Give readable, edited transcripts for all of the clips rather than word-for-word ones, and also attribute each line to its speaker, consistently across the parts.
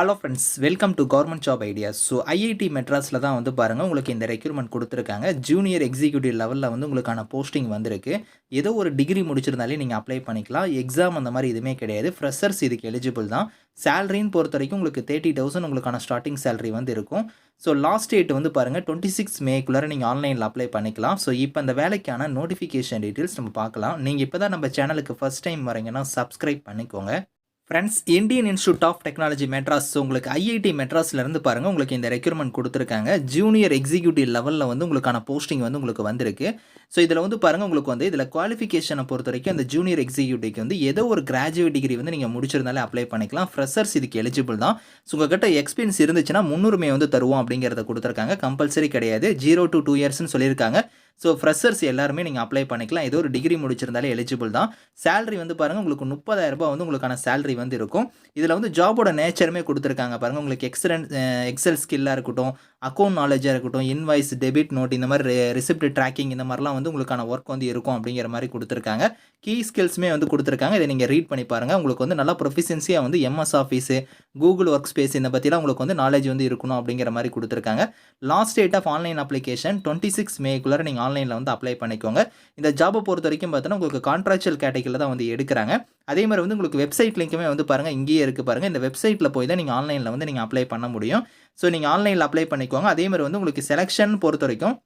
Speaker 1: Hello friends, welcome to government job ideas. So IIT மெட்ராஸில் தான் வந்து பாருங்கள் உங்களுக்கு இந்த ரெக்யூர்மெண்ட் கொடுத்துருக்காங்க. ஜூனியர் எக்ஸிக்யூட்டிவ் லெவலில் வந்து உங்களுக்கான போஸ்டிங் வந்திருக்கு. ஏதோ ஒரு டிகிரி முடிச்சிருந்தாலே நீங்கள் அப்ளை பண்ணிக்கலாம். எக்ஸாம் அந்த மாதிரி எதுவுமே கிடையாது. ஃப்ரெஷர்ஸ் இதுக்கு எலிஜிபிள் தான். சேலரின்னு பொறுத்த வரைக்கும் உங்களுக்கு 30,000 உங்களுக்கான ஸ்டார்டிங் சேலரி வந்து இருக்கும். ஸோ லாஸ்ட் டேட் வந்து பாருங்கள் 26 மேக்குள்ளார நீங்கள் ஆன்லைனில் அப்ளை பண்ணிக்கலாம். ஸோ இப்போ அந்த வேலைக்கான நோட்டிஃபிகேஷன் டீட்டெயில்ஸ் நம்ம பார்க்கலாம். நீங்கள் இப்போ தான் நம்ம சேனலுக்கு ஃபஸ்ட் டைம் வரீங்கன்னா சப்ஸ்கிரைப் பண்ணிக்கோங்க. Friends, Indian Institute of Technology Madras, உங்களுக்கு ஐஐடி மெட்ராஸ்லேருந்து பாருங்கள் உங்களுக்கு இந்த ரெக்யூர்மெண்ட் கொடுத்துருக்காங்க. ஜூனியர் எக்ஸிக்யூட்டிவ் லெவலில் வந்து உங்களுக்கான போஸ்டிங் வந்து உங்களுக்கு வந்திருக்கு. ஸோ இதில் வந்து பாருங்கள் உங்களுக்கு வந்து இதில் குவாலிஃபிகேஷனை பொறுத்த வரைக்கும் அந்த ஜூனியர் எக்ஸிக்யூட்டிவ்க்கு வந்து ஏதோ ஒரு கிராஜுவேட் டிகிரி வந்து நீங்கள் முடிச்சிருந்தாலே அப்ளை பண்ணிக்கலாம். ஃப்ரெஷர்ஸ் இதுக்கு எலிஜிபிள் தான். ஸோ உங்கள்கிட்ட எக்ஸ்பீரியன்ஸ் இருந்துச்சுன்னா முன்னுரிமை வந்து தருவோம் அப்படிங்கிறத கொடுத்துருக்காங்க. கம்பல்சரி கிடையாது. 0 to 2 இயர்ஸ்னு சொல்லியிருக்காங்க. ஸோ ஃப்ரெஷர்ஸ் எல்லாருமே நீங்கள் அப்ளை பண்ணிக்கலாம். ஏதோ ஒரு டிகிரி முடிச்சிருந்தாலே எலிஜிபிள் தான். சேலரி வந்து பாருங்கள் உங்களுக்கு 30,000 வந்து உங்களுக்கான சேலரி வந்து இருக்கும். இதில் வந்து ஜாபோட நேச்சருமே கொடுத்துருக்காங்க பாருங்கள். உங்களுக்கு எக்ஸல் ஸ்கில்லாக இருக்கட்டும், அக்கௌண்ட் நாலேஜாக இருக்கட்டும், இன்வாய்ஸ், டெபிட் நோட், இந்த மாதிரி ரிசிப்ட் ட்ராக்கிங், இந்த மாதிரிலாம் வந்து உங்களுக்கான ஒர்க் வந்து இருக்கும் அப்படிங்கிற மாதிரி கொடுத்துருக்காங்க. கீ ஸ்கில்ஸுமே வந்து கொடுத்துருக்காங்க. இதை நீங்கள் ரீட் பண்ணி பாருங்கள். உங்களுக்கு வந்து நல்லா ப்ரொஃபிஷியன்சியாக வந்து MS office, Google work space இந்த பற்றிலாம் உங்களுக்கு வந்து நாலேஜ் வந்து இருக்கணும் அப்படிங்கிற மாதிரி கொடுத்துருக்காங்க. Last date of online application 26 மேக்குள்ளார நீங்கள் ஆன்லைனில் வந்து அப்ளை பண்ணிக்கோங்க. இந்த ஜாபை பொறுத்த வரைக்கும் பார்த்தோன்னா உங்களுக்கு கான்ட்ராக்சுவல் கேட்டகரியில் தான் வந்து எடுக்கிறாங்க. அதே மாதிரி வந்து உங்களுக்கு வெப்சைட் லிங்க்குமே வந்து பாருங்கள் இங்கேயே இருக்குது பாருங்கள். இந்த வெப்சைட்டில் போய் தான் நீங்கள் ஆன்லைனில் வந்து நீங்கள் அப்ளை பண்ண முடியும். ஸோ நீங்கள் ஆன்லைனில் அப்ளை பண்ணிக்கோங்க. அதே மாதிரி வந்து உங்களுக்கு செலெக்ஷன் பொறுத்த வரைக்கும்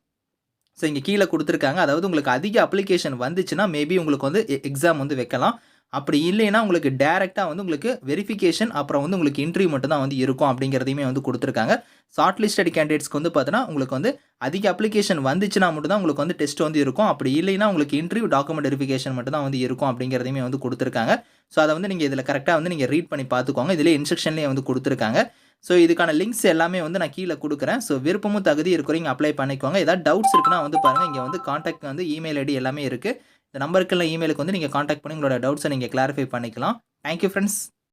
Speaker 1: ஸோ இங்கே கீழே கொடுத்துருக்காங்க. அதாவது உங்களுக்கு அதிக அப்ளிகேஷன் வந்துச்சுன்னா மேபி உங்களுக்கு வந்து எக்ஸாம் வந்து வைக்கலாம். அப்படி இல்லைன்னா உங்களுக்கு டேரெக்டாக வந்து உங்களுக்கு வெரிஃபிகேஷன் அப்புறம் வந்து உங்களுக்கு இன்டர்வியூ மட்டும் தான் வந்து இருக்கும் அப்படிங்கிறதையுமே வந்து கொடுத்துருக்காங்க. ஷார்ட் லிஸ்டட் கேண்டிடேட்ஸ்க்கு வந்து பார்த்தோன்னா உங்களுக்கு வந்து அதிக அப்ளிகேஷன் வந்துச்சுன்னா மட்டும் தான் உங்களுக்கு வந்து டெஸ்ட் வந்து இருக்கும். அப்படி இல்லைன்னா உங்களுக்கு இன்டர்வியூ டாக்குமெண்ட் வெரிஃபிகேஷன் மட்டும் தான் வந்து இருக்கும் அப்படிங்கிறதையுமே வந்து கொடுத்துருக்காங்க. ஸோ அதை வந்து நீங்கள் இதில் கரெக்டாக வந்து நீங்கள் ரீட் பண்ணி பார்த்துக்கோங்க. இதிலே இன்ஸ்ட்ரக்ஷன்லேயே வந்து கொடுத்துருக்காங்க. ஸோ இதுக்கான லிங்க்ஸ் எல்லாமே வந்து நான் கீழே கொடுக்குறேன். ஸோ விருப்பமும் தகுதி இருக்கிறவங்க அப்ளை பண்ணிக்கோங்க. ஏதாவது டவுட்ஸ் இருக்குன்னா வந்து பாருங்கள் இங்கே வந்து காண்டாக்ட் வந்து இமெயில் ஐடி எல்லாமே இருக்குது. இந்த நம்பருக்குள்ள இமெயிலுக்கு வந்து நீங்கள் காண்டாக்ட் பண்ணி உங்களோட டவுட்ஸை நீங்கள் கிளாரிஃபை பண்ணிக்கலாம். Thank you friends.